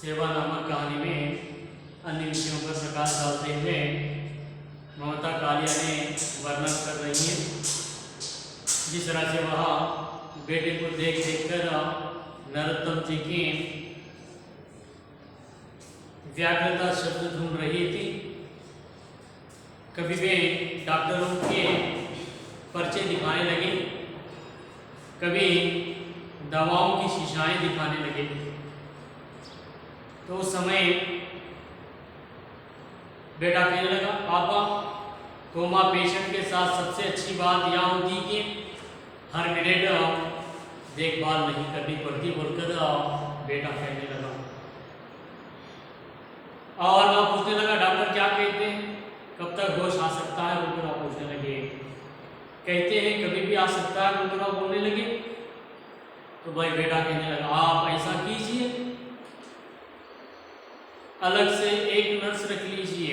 सेवा नामक कहानी में अन्य विषयों पर प्रकाश डालते हुए ममता कालिया ने वर्णन कर रही हैं जिस तरह से वह बेटे को देख कर नरोत्तम जी की व्याग्रता शब्द ढूंढ रही थी। कभी वे डॉक्टरों के पर्चे दिखाने लगे, कभी दवाओं की शीशाएं दिखाने लगे। तो उस समय बेटा कहने लगा, पापा कोमा पेशेंट के साथ सबसे अच्छी बात यह होती कि हर मिनट देखभाल नहीं करनी पड़ती, बोलकर बेटा कहने लगा। और वह पूछने लगा, डॉक्टर क्या कहते हैं, कब तक होश आ सकता है, बोलकर आप पूछने लगे। कहते हैं कभी भी आ सकता है, बोलकर आप बोलने लगे। तो भाई बेटा कहने लगा, आप ऐसा कीजिए, अलग से एक नर्स रख लीजिए,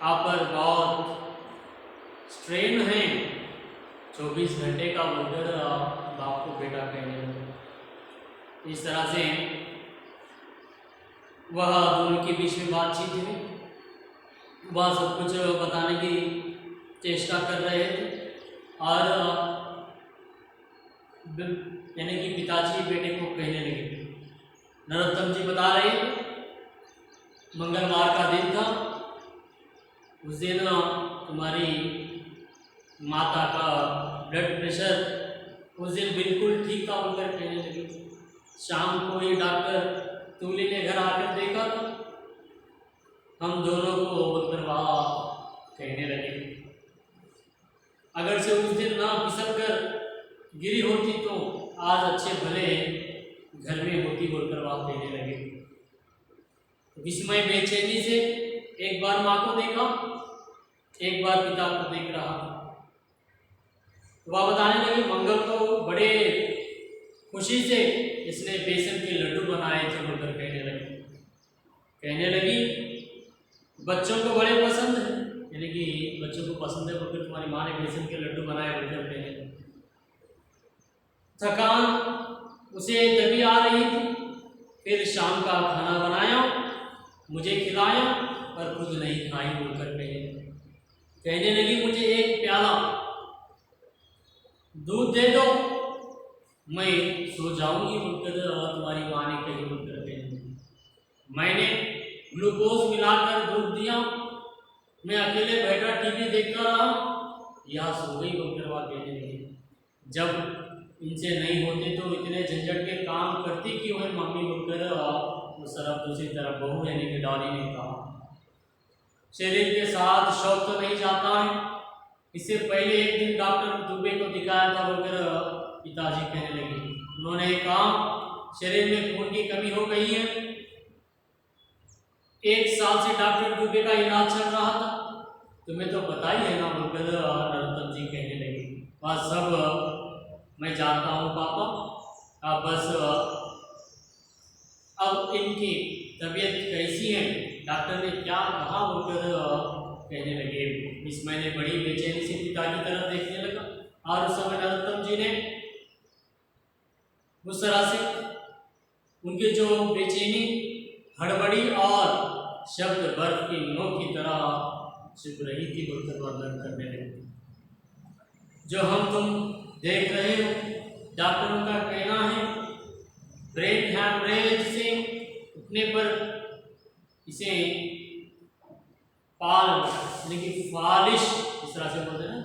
आप पर बहुत स्ट्रेन है, 24 घंटे का बोलकर बाप को बेटा कहने लगा। इस तरह से वह दोनों के बीच में बातचीत हुई। वह सब कुछ बताने की चेष्टा कर रहे थे और यानी कि पिताजी बेटे को कहने लगे। नरोत्तम जी बता रहे थे, मंगलवार का दिन था, उस दिन तुम्हारी माता का ब्लड प्रेशर उस दिन बिल्कुल ठीक था, बोलकर कहने लगे। शाम को ये डॉक्टर तुमली ने घर आकर देखा था, हम दोनों को बोलकर वहाँ कहने लगे। अगर से उस दिन ना फिसल कर गिरी होती तो आज अच्छे भले घर में होती, बोलकर वहाँ कहने लगे। विस्मय बेचैनी से एक बार माँ को देखा, एक बार पिता को देख रहा था। वह बताने लगे, मंगल को बड़े खुशी से इसने बेसन के लड्डू बनाए थे, बोलकर कहने लगी बच्चों को बड़े पसंद है, यानी कि बच्चों को पसंद है, बोलकर तुम्हारी माँ ने बेसन के लड्डू बनाए, बोलकर कहने लगी। थकान उसे तभी आ रही थी, फिर शाम का खाना बनाया, मुझे खिलाया पर खुद नहीं खाई, बोलकर कहने लगी मुझे एक प्याला दूध दे दो, मैं सो जाऊंगी, बोलकर तुम्हारी माँ ने कही, बोलकर मैंने ग्लूकोज मिलाकर दूध दिया, मैं अकेले बैठा टीवी देखता रहा, यह सो गई, बोलकर वह कहने लगी। जब इनसे नहीं होते तो इतने झंझट के काम करती क्यों है मम्मी, बोलकर उस तरफ दूसरी तरफ बहू यानी कि डॉली ने कहा। शरीर के साथ शौक तो नहीं जाता है, इससे पहले एक दिन डॉक्टर दुबे को दिखाया था, बोलकर पिताजी कहने लगे। उन्होंने कहा शरीर में खून की कमी हो गई है, 1 साल से डॉक्टर दुबे का इलाज चल रहा था, तुम्हें तो पता ही है ना, बोलकर नरोत्तम जी कहने लगे। बस सब मैं जानता हूँ पापा, आप बस अब इनकी तबीयत कैसी है, डॉक्टर ने क्या कहा, बोलकर कहने लगे। इस महीने बड़ी बेचैनी से पिता की तरफ देखने लगा और उस समय नरोत्तम जी ने उस तरह से उनकी जो बेचैनी, हड़बड़ी और शब्द बर्फ की नोक की तरह चुभ रही थी, बोलकर वर्णन करने लगे। जो हम तुम देख रहे हो, डॉक्टरों का कहना है ब्रेन हैमरेज से उठने पर इसे पाल यानी कि फालिश, इस तरह से बोलते हैं ना,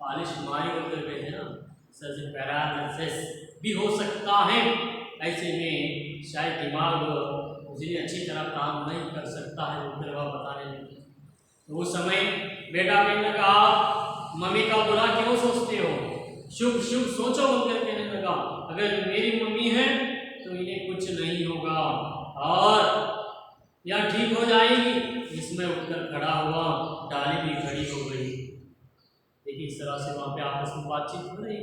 फालिश मारी बोलकर कहते हैं ना, सर से पैरालिसिस भी हो सकता है। ऐसे में शायद दिमाग उसी अच्छी तरह काम नहीं कर सकता है, बोलकर वह बताने लगे। तो उस समय बेटा कहने लगा, मम्मी का बुरा क्यों सोचते हो, शुभ शुभ सोचो, बोलकर कहने लगा। अगर मेरी मम्मी है तो इन्हें कुछ नहीं होगा और यह ठीक हो जाएगी। इसमें उठकर खड़ा हुआ, डाली भी खड़ी हो गई। देखिए इस तरह से वहाँ पे आपस में बातचीत हो रही।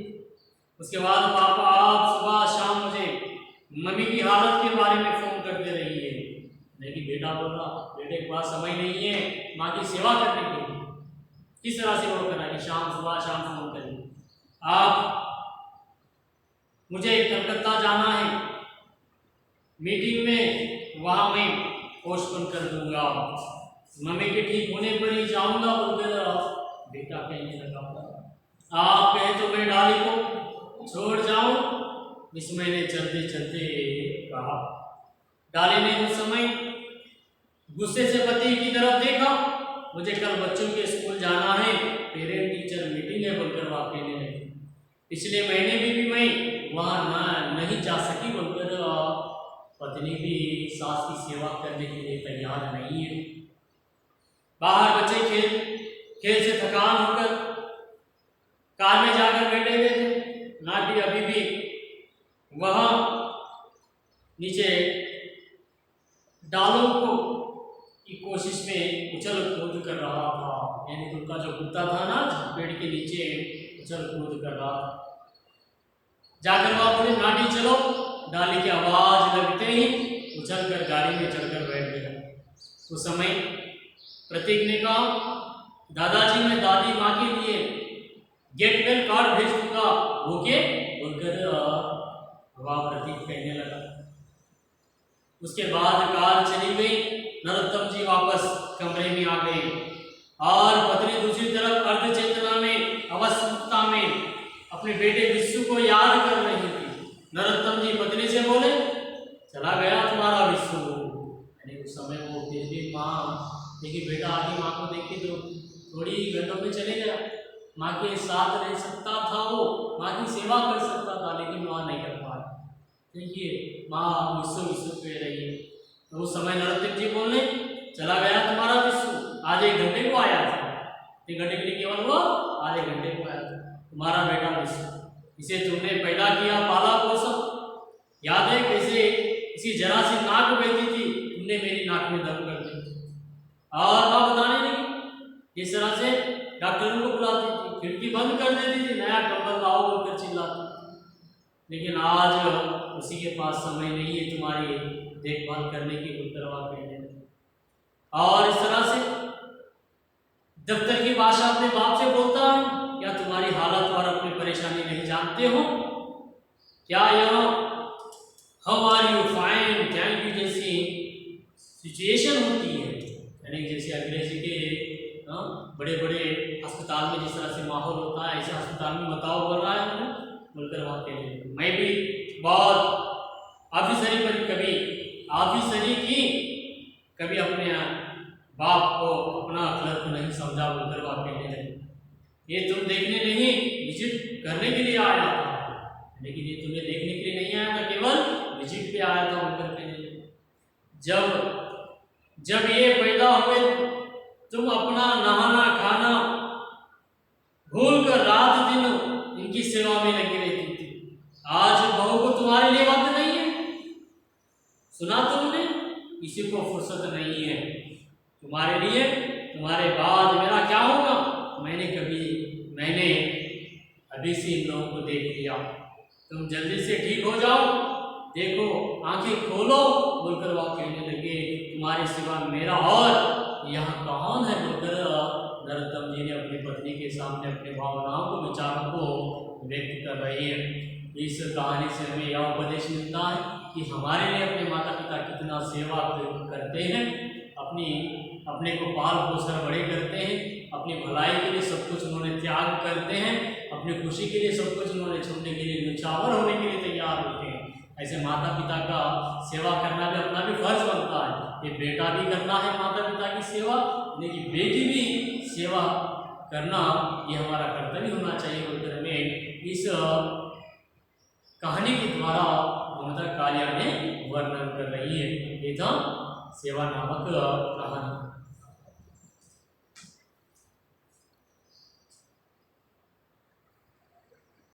उसके बाद पापा आप सुबह शाम मुझे मम्मी की हालत के बारे में फोन करते रहिए। लेकिन बेटा बोल रहा, बेटे के पास समय नहीं है माँ की सेवा करने के लिए। किस तरह से वो करना कि शाम सुबह शाम फोन करिए। आप मुझे कलकत्ता जाना है मीटिंग में, वहाँ मैं पोस्टपोन कर दूंगा, मम्मी के ठीक होने पर ही जाऊंगा बोलकर बेटा कहने लगा। आप कहे तो मैं डाली को छोड़ जाऊं, विस्मय ने चलते चलते कहा। डाली ने उस समय गुस्से से पति की तरफ देखा। मुझे कल बच्चों के स्कूल जाना है, पेरेंट टीचर मीटिंग है बोलकर वहाँ कहने लगी। पिछले महीने भी मैं वहाँ नहीं जा सकी बोलकर पत्नी भी सास की सेवा करने के लिए तैयार नहीं है। बाहर बच्चे खेल से थकान होकर कार में जाकर बैठे हुए थे। नाटी अभी भी वहाँ नीचे डालों को की कोशिश में उछल कूद कर रहा था, यानी उनका जो कुत्ता था ना पेड़ के नीचे उछल कूद कर रहा था। जाकर वहाँ बोले नाटी चलो। डाली की आवाज लगते ही उछल कर गाड़ी में चढ़कर बैठ गया। उस समय प्रतीक ने कहा, दादाजी मैं दादी माँ के लिए गेट वेल कार्ड भेज दूंगा, ओके बोलकर वह प्रतीक कहने लगा। उसके बाद कार चली गई। नरोत्तम जी वापस कमरे में आ गए और पत्नी दूसरी तरफ अर्ध चेतना में अवस्था में अपने बेटे विश्व को याद कर रही थी। नरोत्तम जी पत्नी से बोले, चला गया तुम्हारा विश्व। यानी उस समय वो फिर भी माँ देखिए बेटा आगे माँ को देख के तो थोड़ी घंटों में चले गया। माँ के साथ रह सकता था, वो माँ की सेवा कर सकता था, लेकिन वहाँ नहीं कर पाया। देखिए माँ विश्व पे रही। तो उस समय नरोत्तम जी बोले, चला गया तुम्हारा विश्व, आधे घंटे को आया था। 1 घंटे के लिए केवल वो आधे घंटे को आया था। तुम्हारा बेटा विश्व, इसे तुमने पैदा किया, पाला पोसा। याद है कैसे इसी जरा सी नाक बहती थी, तुमने मेरी नाक में दम कर दी और माँ बताने लगी। इस तरह से डॉक्टरों को बुलाती थी, खिड़की बंद कर देती थी, नया कंबल लाओ बोलकर चिल्लाती। लेकिन आज उसी के पास समय नहीं है तुम्हारी देखभाल करने की, उत्तरवा कहने लगी। और इस तरह से दफ्तर की भाषा अपने बाप से बोलता है, क्या तुम्हारी हालत और अपनी परेशानी नहीं जानते हो? क्या यह how are you fine thank you जैसी सिचुएशन होती है? यानी जैसे अंग्रेजी के बड़े बड़े अस्पताल में जिस तरह से माहौल होता है, ऐसे अस्पताल में बताओ बोल रहा है बोलकर वहाँ के लिए। मैं भी बहुत ऑफिसरी पर कभी अपने बाप को अपना क्लर्क नहीं समझा बोलकर वहाँ कहने लगे। ये तुम देखने नहीं विजिट करने के लिए आया था, लेकिन ये तुम्हें देखने के लिए नहीं आया था, केवल विजिट पे आया था बोलकर कहने लगे। जब ये पैदा हुए तुम अपना नहाना खाना भूल कर रात दिन इनकी सेवा में लगी रहती थी। आज बहू को तुम्हारे लिए वक्त नहीं है, सुना तुमने, किसी को फुर्सत नहीं है तुम्हारे लिए, तुम्हारे बाद मेरा क्या होगा? मैंने अभी से इन लोगों को देख लिया, तुम जल्दी से ठीक हो जाओ, देखो आंखें खोलो बोलकर वह कहने लगे, तुम्हारे सिवा मेरा और यहाँ कौन है बोलकर नरोत्तम जी ने अपनी पत्नी के सामने अपने भावनाओं को विचारों को व्यक्त कर रही है। इस कहानी से हमें यह उपदेश मिलता है कि हमारे लिए अपने माता पिता कितना सेवा करते हैं, अपने को पाल पोस कर बड़े करते हैं, अपनी भलाई के लिए सब कुछ उन्होंने त्याग करते हैं, अपनी खुशी के लिए सब कुछ उन्होंने छोड़ने के लिए न्यौछावर होने के लिए तैयार होते हैं। ऐसे माता पिता का सेवा करना भी अपना भी फर्ज बनता है। ये बेटा भी करना है माता पिता की सेवा, लेकिन बेटी भी सेवा करना ये हमारा कर्तव्य होना चाहिए बोलकर हमें इस कहानी के द्वारा ममता कालिया ने वर्णन कर रही है। ये था सेवा नामक कहानी।